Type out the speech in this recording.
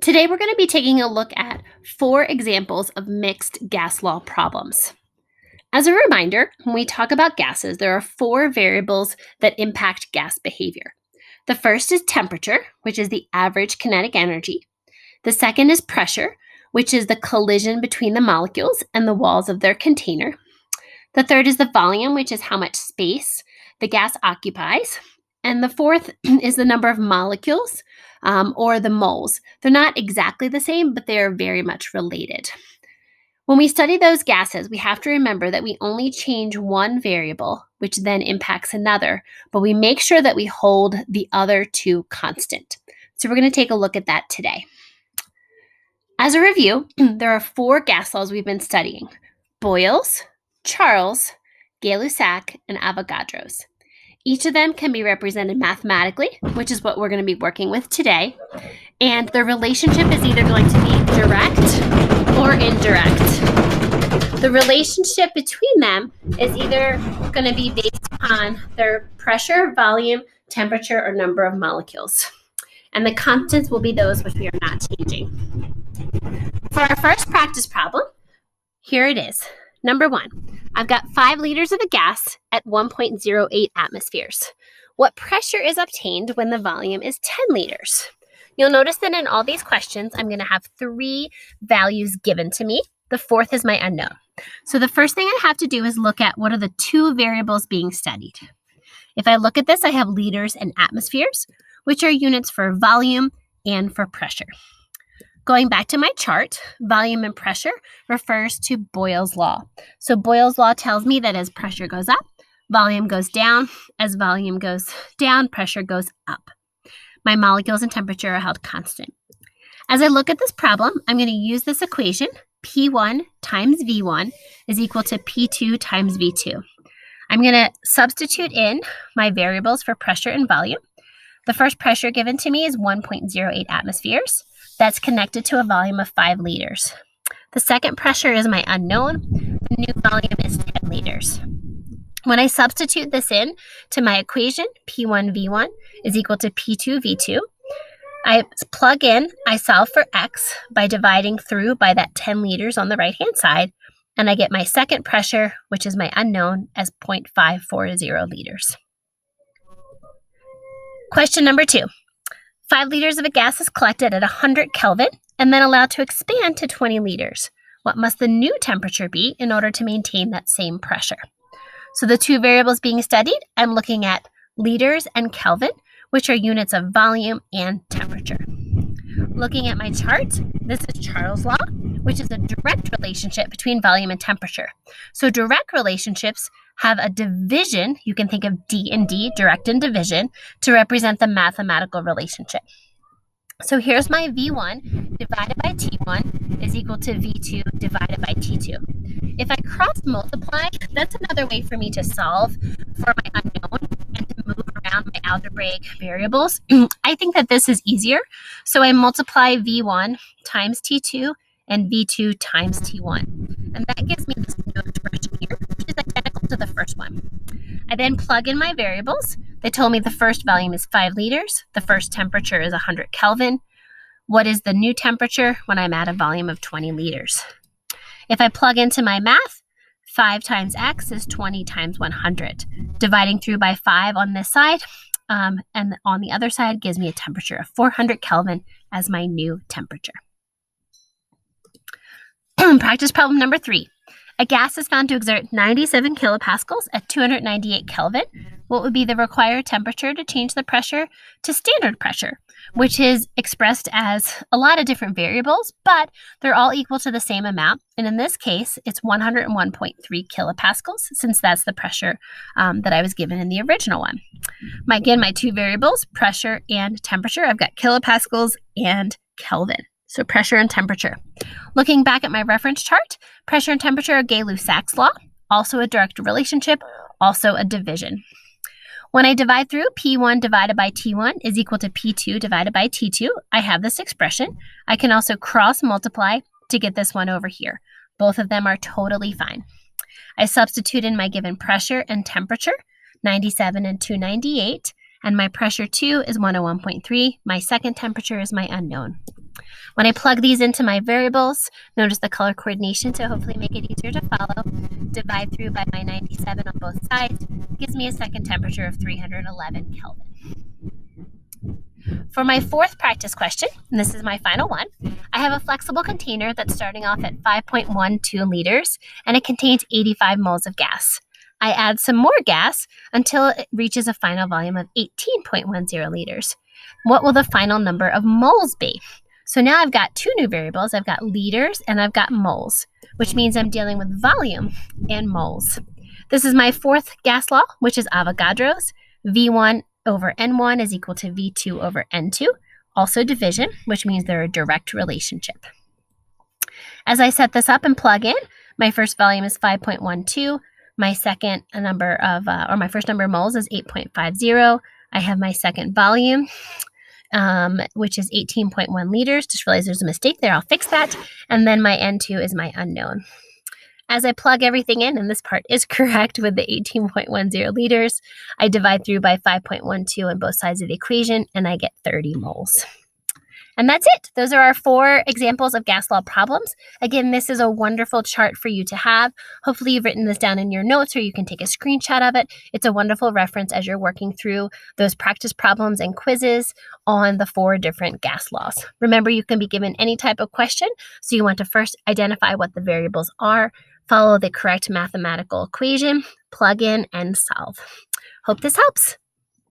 Today, we're going to be taking a look at 4 examples of mixed gas law problems. As a reminder, when we talk about gases, there are 4 variables that impact gas behavior. The first is temperature, which is the average kinetic energy. The second is pressure, which is the collision between the molecules and the walls of their container. The third is the volume, which is how much space the gas occupies. And the fourth is the number of molecules, or the moles. They're not exactly the same, but they are very much related. When we study those gases, we have to remember that we only change one variable, which then impacts another, but we make sure that we hold the other 2 constant. So we're going to take a look at that today. As a review, there are 4 gas laws we've been studying: Boyle's, Charles, Gay-Lussac, and Avogadro's. Each of them can be represented mathematically, which is what we're going to be working with today. And the relationship is either going to be direct or indirect. The relationship between them is either going to be based on their pressure, volume, temperature, or number of molecules. And the constants will be those which we are not changing. For our first practice problem, here it is. Number 1, I've got 5 liters of a gas at 1.08 atmospheres. What pressure is obtained when the volume is 10 liters? You'll notice that in all these questions, I'm going to have 3 values given to me. The 4th is my unknown. So the first thing I have to do is look at what are the 2 variables being studied. If I look at this, I have liters and atmospheres, which are units for volume and for pressure. Going back to my chart, volume and pressure refers to Boyle's law. So Boyle's law tells me that as pressure goes up, volume goes down. As volume goes down, pressure goes up. My molecules and temperature are held constant. As I look at this problem, I'm going to use this equation. P1 times V1 is equal to P2 times V2. I'm going to substitute in my variables for pressure and volume. The first pressure given to me is 1.08 atmospheres. That's connected to a volume of 5 liters. The second pressure is my unknown. The new volume is 10 liters. When I substitute this in to my equation, P1V1 is equal to P2V2, I plug in, I solve for X by dividing through by that 10 liters on the right-hand side, and I get my second pressure, which is my unknown, as 0.540 liters. Question number 2. 5 liters of a gas is collected at 100 Kelvin and then allowed to expand to 20 liters. What must the new temperature be in order to maintain that same pressure? So the 2 variables being studied, I'm looking at liters and Kelvin, which are units of volume and temperature. Looking at my chart, this is Charles' law, which is a direct relationship between volume and temperature. So direct relationships have a division, you can think of D and D, direct and division, to represent the mathematical relationship. So here's my V1 divided by T1 is equal to V2 divided by T2. If I cross multiply, that's another way for me to solve for my unknown and to move around my algebraic variables. I think that this is easier. So I multiply V1 times T2 and V2 times T1. And that gives me this new expression here, which is identical to the first one. I then plug in my variables. They told me the first volume is 5 liters. The first temperature is 100 Kelvin. What is the new temperature when I'm at a volume of 20 liters? If I plug into my math, 5 times X is 20 times 100. Dividing through by 5 on this side, and on the other side gives me a temperature of 400 Kelvin as my new temperature. Practice problem number 3. A gas is found to exert 97 kilopascals at 298 Kelvin. What would be the required temperature to change the pressure to standard pressure, which is expressed as a lot of different variables, but they're all equal to the same amount. And in this case, it's 101.3 kilopascals, since that's the pressure that I was given in the original one. Again, my 2 variables, pressure and temperature, I've got kilopascals and Kelvin. So pressure and temperature. Looking back at my reference chart, pressure and temperature are Gay-Lussac's law, also a direct relationship, also a division. When I divide through, P1 divided by T1 is equal to P2 divided by T2. I have this expression. I can also cross multiply to get this one over here. Both of them are totally fine. I substitute in my given pressure and temperature, 97 and 298, and my pressure 2 is 101.3. My second temperature is my unknown. When I plug these into my variables, notice the color coordination to hopefully make it easier to follow. Divide through by my 97 on both sides, gives me a second temperature of 311 Kelvin. For my fourth practice question, and this is my final one, I have a flexible container that's starting off at 5.12 liters, and it contains 85 moles of gas. I add some more gas until it reaches a final volume of 18.10 liters. What will the final number of moles be? So now I've got two new variables. I've got liters and I've got moles, which means I'm dealing with volume and moles. This is my fourth gas law, which is Avogadro's. V1 over N1 is equal to V2 over N2. Also division, which means they're a direct relationship. As I set this up and plug in, my first volume is 5.12. My second number of, my first number of moles is 8.50. I have my second volume, which is 18.1 liters. Just realized there's a mistake there. I'll fix that. And then my N2 is my unknown. As I plug everything in, and this part is correct with the 18.10 liters, I divide through by 5.12 on both sides of the equation, and I get 30 moles. And that's it. Those are our 4 examples of gas law problems. Again, this is a wonderful chart for you to have. Hopefully you've written this down in your notes or you can take a screenshot of it. It's a wonderful reference as you're working through those practice problems and quizzes on the 4 different gas laws. Remember, you can be given any type of question, so you want to first identify what the variables are, follow the correct mathematical equation, plug in, and solve. Hope this helps.